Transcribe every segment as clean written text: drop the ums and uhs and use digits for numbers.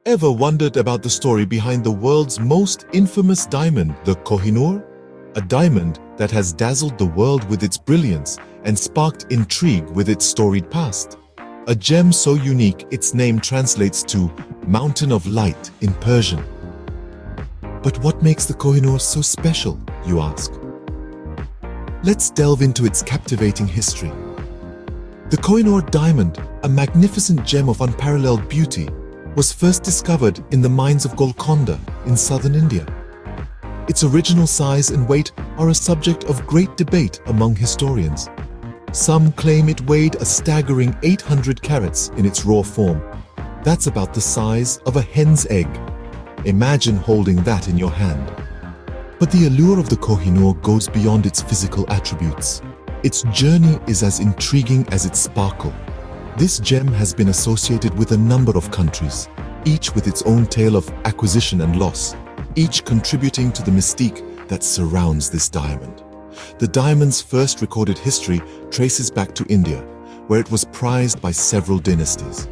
Ever wondered about the story behind the world's most infamous diamond, the Kohinoor? A diamond that has dazzled the world with its brilliance and sparked intrigue with its storied past. A gem so unique its name translates to Mountain of Light in Persian. But what makes the Kohinoor so special, you ask? Let's delve into its captivating history. The Kohinoor diamond, a magnificent gem of unparalleled beauty, was first discovered in the mines of Golconda in southern India. Its original size and weight are a subject of great debate among historians. Some claim it weighed a staggering 800 carats in its raw form. That's about the size of a hen's egg. Imagine holding that in your hand. But the allure of the Kohinoor goes beyond its physical attributes. Its journey is as intriguing as its sparkle. This gem has been associated with a number of countries, each with its own tale of acquisition and loss, each contributing to the mystique that surrounds this diamond. The diamond's first recorded history traces back to India, where it was prized by several dynasties.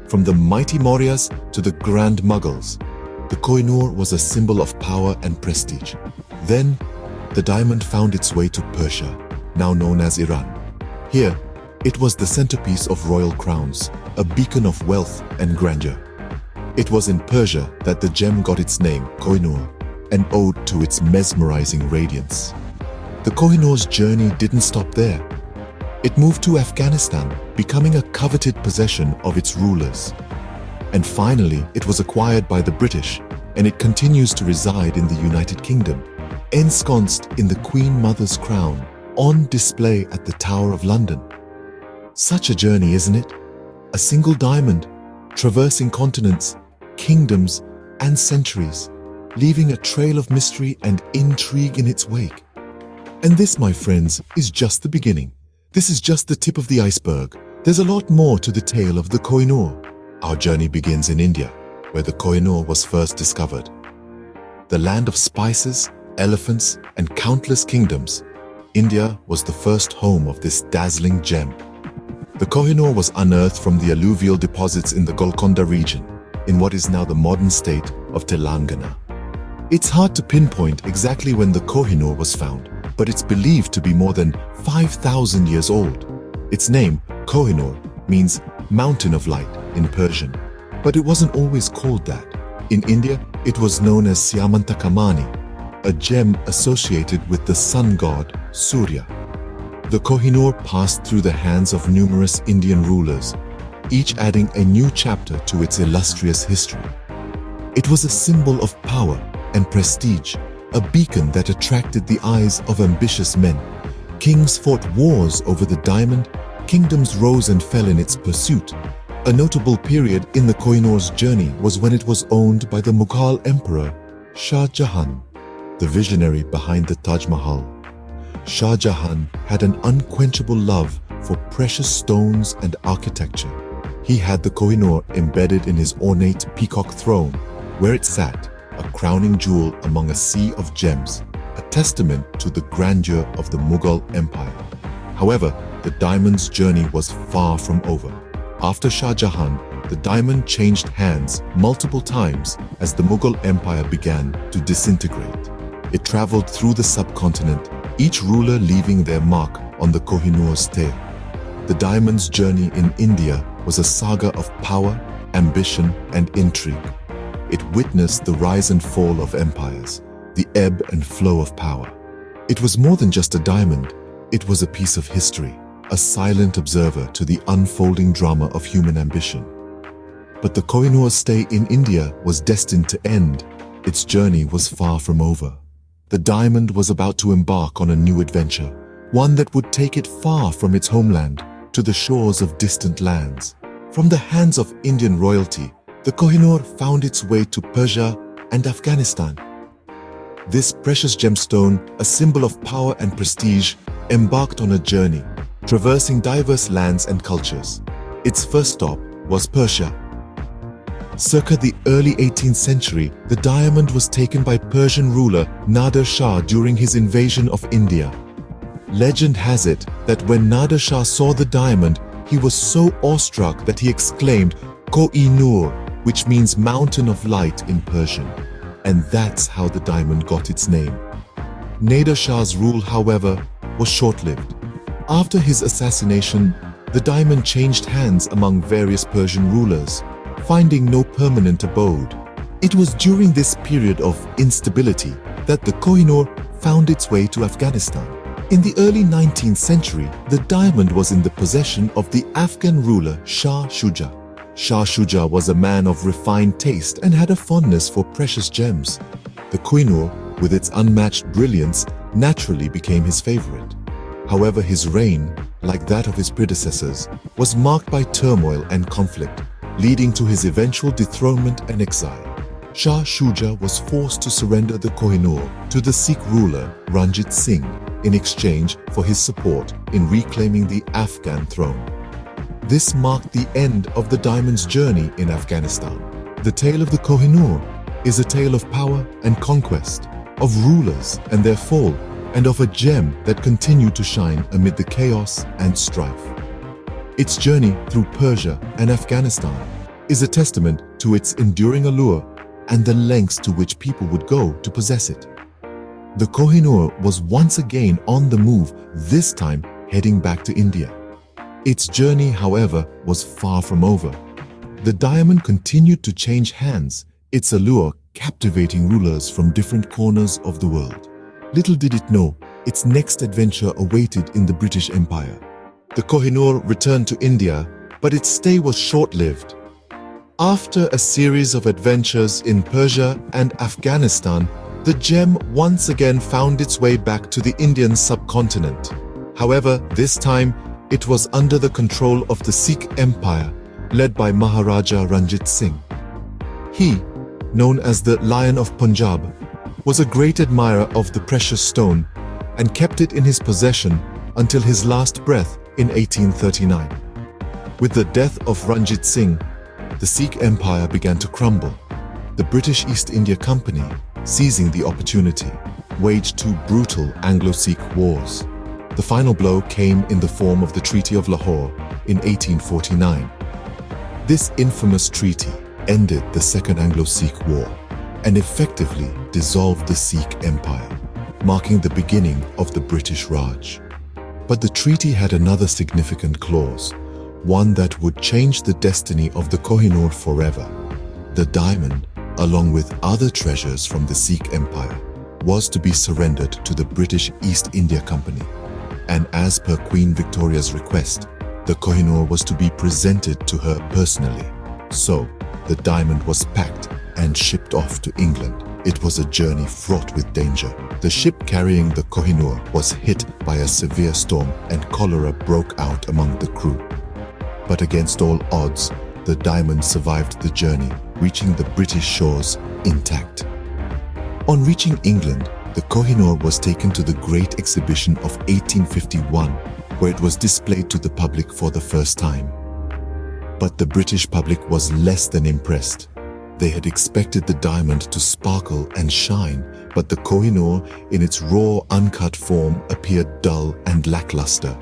From the mighty Mauryas to the Grand Mughals, the Kohinoor was a symbol of power and prestige. Then, the diamond found its way to Persia, now known as Iran. Here, it was the centerpiece of royal crowns, a beacon of wealth and grandeur. It was in Persia that the gem got its name, Kohinoor, an ode to its mesmerizing radiance. The Kohinoor's journey didn't stop there. It moved to Afghanistan, becoming a coveted possession of its rulers. And finally, it was acquired by the British, and it continues to reside in the United Kingdom, ensconced in the Queen Mother's crown, on display at the Tower of London. Such a journey, isn't it? A single diamond, traversing continents, kingdoms, and centuries, leaving a trail of mystery and intrigue in its wake. And this, my friends, is just the beginning. This is just the tip of the iceberg. There's a lot more to the tale of the Kohinoor. Our journey begins in India, where the Kohinoor was first discovered. The land of spices, elephants, and countless kingdoms, India was the first home of this dazzling gem. The Kohinoor was unearthed from the alluvial deposits in the Golconda region, in what is now the modern state of Telangana. It's hard to pinpoint exactly when the Kohinoor was found, but it's believed to be more than 5,000 years old. Its name, Kohinoor, means Mountain of Light in Persian, but it wasn't always called that. In India, it was known as Siamantakamani, a gem associated with the sun god Surya. The Kohinoor passed through the hands of numerous Indian rulers, each adding a new chapter to its illustrious history. It was a symbol of power and prestige, a beacon that attracted the eyes of ambitious men. Kings fought wars over the diamond, kingdoms rose and fell in its pursuit. A notable period in the Kohinoor's journey was when it was owned by the Mughal Emperor Shah Jahan, the visionary behind the Taj Mahal. Shah Jahan had an unquenchable love for precious stones and architecture. He had the Kohinoor embedded in his ornate peacock throne, where it sat, a crowning jewel among a sea of gems, a testament to the grandeur of the Mughal Empire. However, the diamond's journey was far from over. After Shah Jahan, the diamond changed hands multiple times as the Mughal Empire began to disintegrate. It traveled through the subcontinent, each ruler leaving their mark on the Kohinoor's tale. The diamond's journey in India was a saga of power, ambition, and intrigue. It witnessed the rise and fall of empires, the ebb and flow of power. It was more than just a diamond, it was a piece of history, a silent observer to the unfolding drama of human ambition. But the Kohinoor's stay in India was destined to end. Its journey was far from over. The diamond was about to embark on a new adventure, one that would take it far from its homeland to the shores of distant lands. From the hands of Indian royalty, the Kohinoor found its way to Persia and Afghanistan. This precious gemstone, a symbol of power and prestige, embarked on a journey, traversing diverse lands and cultures. Its first stop was Persia. Circa the early 18th century, the diamond was taken by Persian ruler Nader Shah during his invasion of India. Legend has it that when Nader Shah saw the diamond, he was so awestruck that he exclaimed, "Kohinoor," which means mountain of light in Persian. And that's how the diamond got its name. Nader Shah's rule, however, was short-lived. After his assassination, the diamond changed hands among various Persian rulers, finding no permanent abode. It was during this period of instability that the Kohinoor found its way to Afghanistan. In the early 19th century, the diamond was in the possession of the Afghan ruler Shah Shuja. Shah Shuja was a man of refined taste and had a fondness for precious gems. The Kohinoor, with its unmatched brilliance, naturally became his favorite. However, his reign, like that of his predecessors, was marked by turmoil and conflict, leading to his eventual dethronement and exile. Shah Shuja was forced to surrender the Kohinoor to the Sikh ruler Ranjit Singh in exchange for his support in reclaiming the Afghan throne. This marked the end of the diamond's journey in Afghanistan. The tale of the Kohinoor is a tale of power and conquest, of rulers and their fall, and of a gem that continued to shine amid the chaos and strife. Its journey through Persia and Afghanistan is a testament to its enduring allure and the lengths to which people would go to possess it. The Kohinoor was once again on the move, this time heading back to India. Its journey, however, was far from over. The diamond continued to change hands, its allure captivating rulers from different corners of the world. Little did it know, its next adventure awaited in the British Empire. The Kohinoor returned to India, but its stay was short-lived. After a series of adventures in Persia and Afghanistan, the gem once again found its way back to the Indian subcontinent. However, this time, it was under the control of the Sikh Empire, led by Maharaja Ranjit Singh. He, known as the Lion of Punjab, was a great admirer of the precious stone and kept it in his possession until his last breath in 1839. With the death of Ranjit Singh, the Sikh Empire began to crumble. The British East India Company, seizing the opportunity, waged two brutal Anglo-Sikh wars. The final blow came in the form of the Treaty of Lahore in 1849. This infamous treaty ended the Second Anglo-Sikh War and effectively dissolved the Sikh Empire, marking the beginning of the British Raj. But the treaty had another significant clause, one that would change the destiny of the Kohinoor forever. The diamond, along with other treasures from the Sikh Empire, was to be surrendered to the British East India Company. And as per Queen Victoria's request, the Kohinoor was to be presented to her personally. So, the diamond was packed and shipped off to England. It was a journey fraught with danger. The ship carrying the Kohinoor was hit by a severe storm and cholera broke out among the crew. But against all odds, the diamond survived the journey, reaching the British shores intact. On reaching England, the Kohinoor was taken to the Great Exhibition of 1851, where it was displayed to the public for the first time. But the British public was less than impressed. They had expected the diamond to sparkle and shine, but the Kohinoor, in its raw, uncut form, appeared dull and lackluster.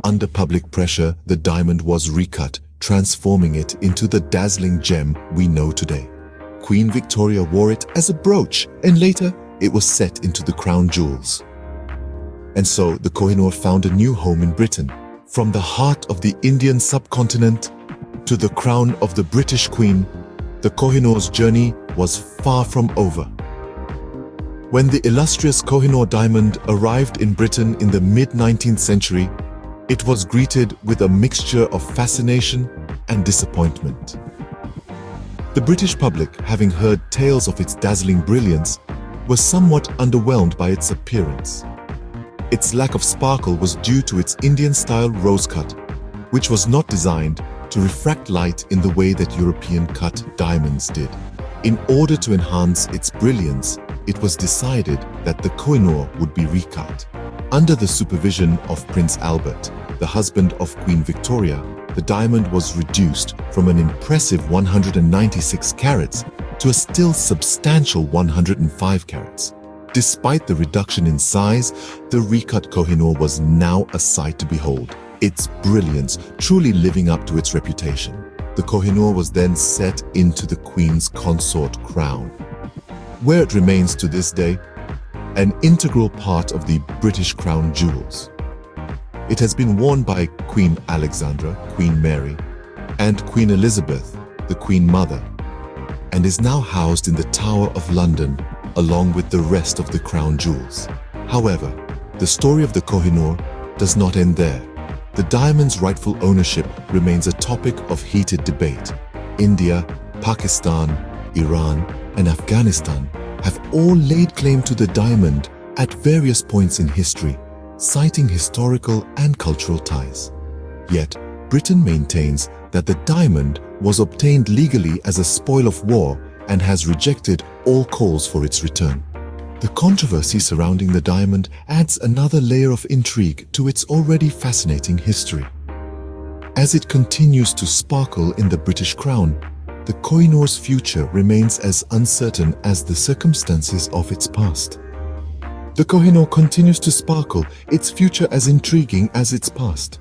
Under public pressure, the diamond was recut, transforming it into the dazzling gem we know today. Queen Victoria wore it as a brooch, and later it was set into the crown jewels. And so the Kohinoor found a new home in Britain. From the heart of the Indian subcontinent to the crown of the British Queen, the Kohinoor's journey was far from over. When the illustrious Kohinoor diamond arrived in Britain in the mid-19th century, it was greeted with a mixture of fascination and disappointment. The British public, having heard tales of its dazzling brilliance, was somewhat underwhelmed by its appearance. Its lack of sparkle was due to its Indian-style rose cut, which was not designed to refract light in the way that European-cut diamonds did. In order to enhance its brilliance, it was decided that the Kohinoor would be recut. Under the supervision of Prince Albert, the husband of Queen Victoria, the diamond was reduced from an impressive 196 carats to a still substantial 105 carats. Despite the reduction in size, the recut Kohinoor was now a sight to behold, its brilliance truly living up to its reputation. The Kohinoor was then set into the Queen's consort crown, where it remains to this day, an integral part of the British crown jewels. It has been worn by Queen Alexandra, Queen Mary, and Queen Elizabeth, the Queen Mother, and is now housed in the Tower of London along with the rest of the crown jewels. However, the story of the Kohinoor does not end there. The diamond's rightful ownership remains a topic of heated debate. India, Pakistan, Iran, and Afghanistan have all laid claim to the diamond at various points in history, citing historical and cultural ties. Yet, Britain maintains that the diamond was obtained legally as a spoil of war and has rejected all calls for its return. The controversy surrounding the diamond adds another layer of intrigue to its already fascinating history. As it continues to sparkle in the British crown, the Kohinoor's future remains as uncertain as the circumstances of its past. The Kohinoor continues to sparkle, its future as intriguing as its past.